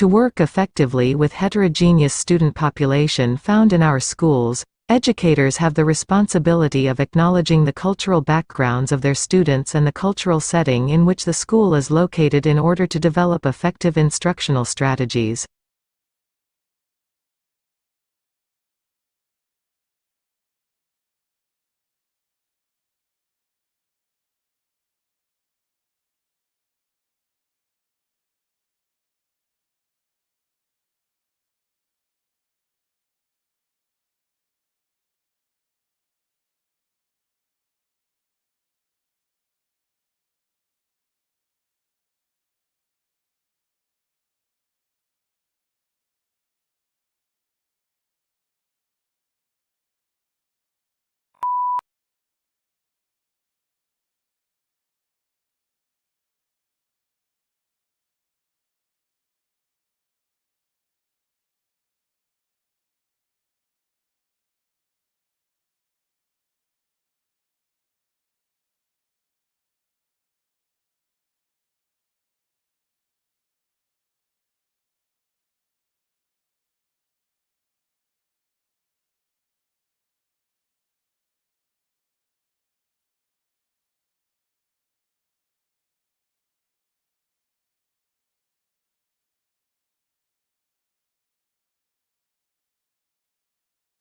To work effectively with heterogeneous student population found in our schools, educators have the responsibility of acknowledging the cultural backgrounds of their students and the cultural setting in which the school is located in order to develop effective instructional strategies.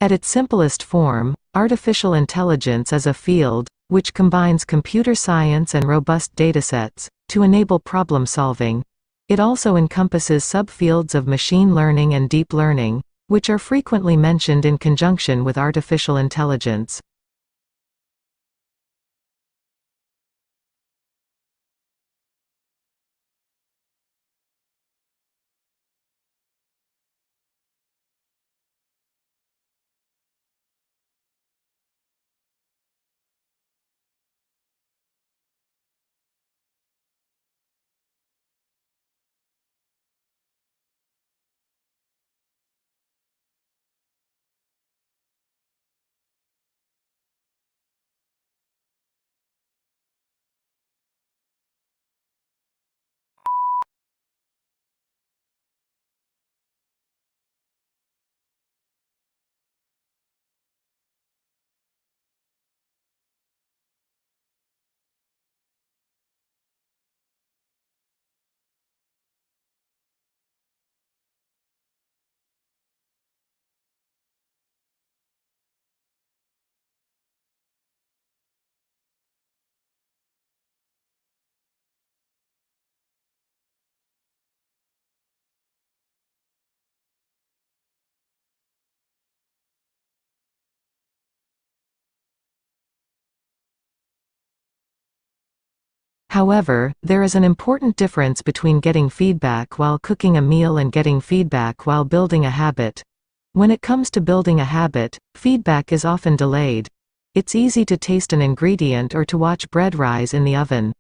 At its simplest form, artificial intelligence is a field which combines computer science and robust datasets to enable problem solving. It also encompasses subfields of machine learning and deep learning, which are frequently mentioned in conjunction with artificial intelligence. However, there is an important difference between getting feedback while cooking a meal and getting feedback while building a habit. When it comes to building a habit, feedback is often delayed. It's easy to taste an ingredient or to watch bread rise in the oven.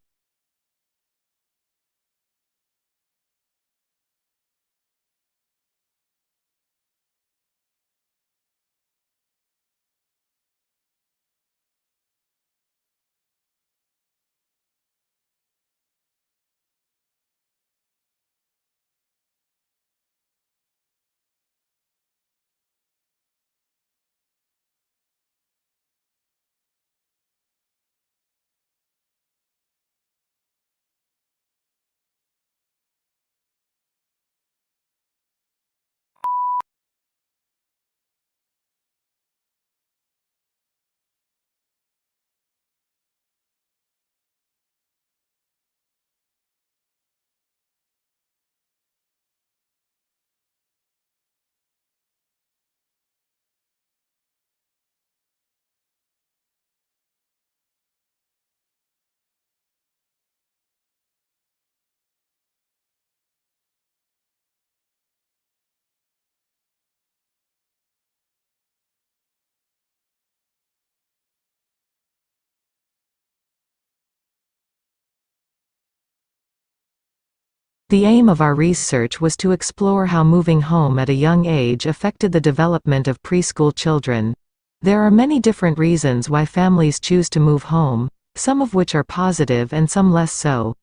The aim of our research was to explore how moving home at a young age affected the development of preschool children. There are many different reasons why families choose to move home, some of which are positive and some less so.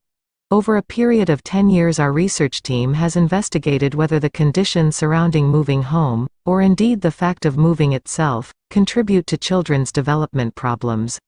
Over a period of 10 years, our research team has investigated whether the conditions surrounding moving home, or indeed the fact of moving itself, contribute to children's development problems.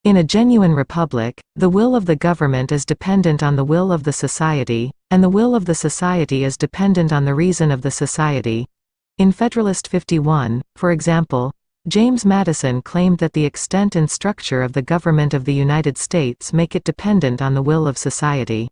In a genuine republic, the will of the government is dependent on the will of the society, and the will of the society is dependent on the reason of the society. In Federalist 51, for example, James Madison claimed that the extent and structure of the government of the United States make it dependent on the will of society.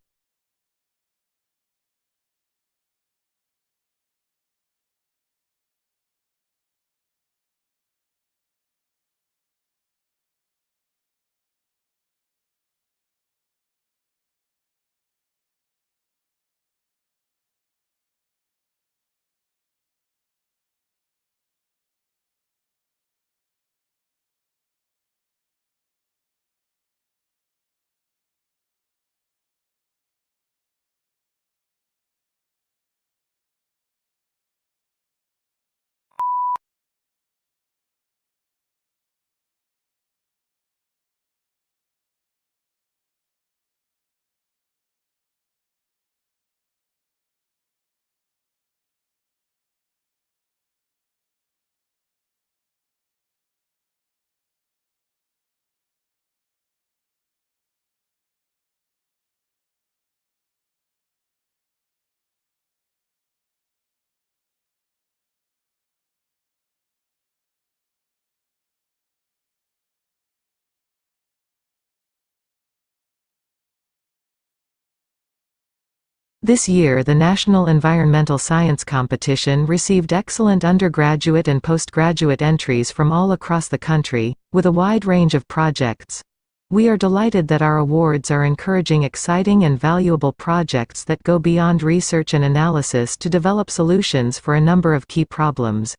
This year, the National Environmental Science Competition received excellent undergraduate and postgraduate entries from all across the country, with a wide range of projects. We are delighted that our awards are encouraging exciting and valuable projects that go beyond research and analysis to develop solutions for a number of key problems.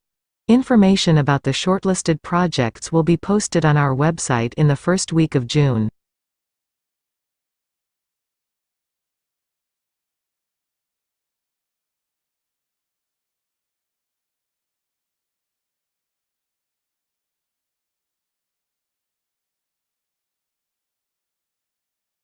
Information about the shortlisted projects will be posted on our website in the first week of June.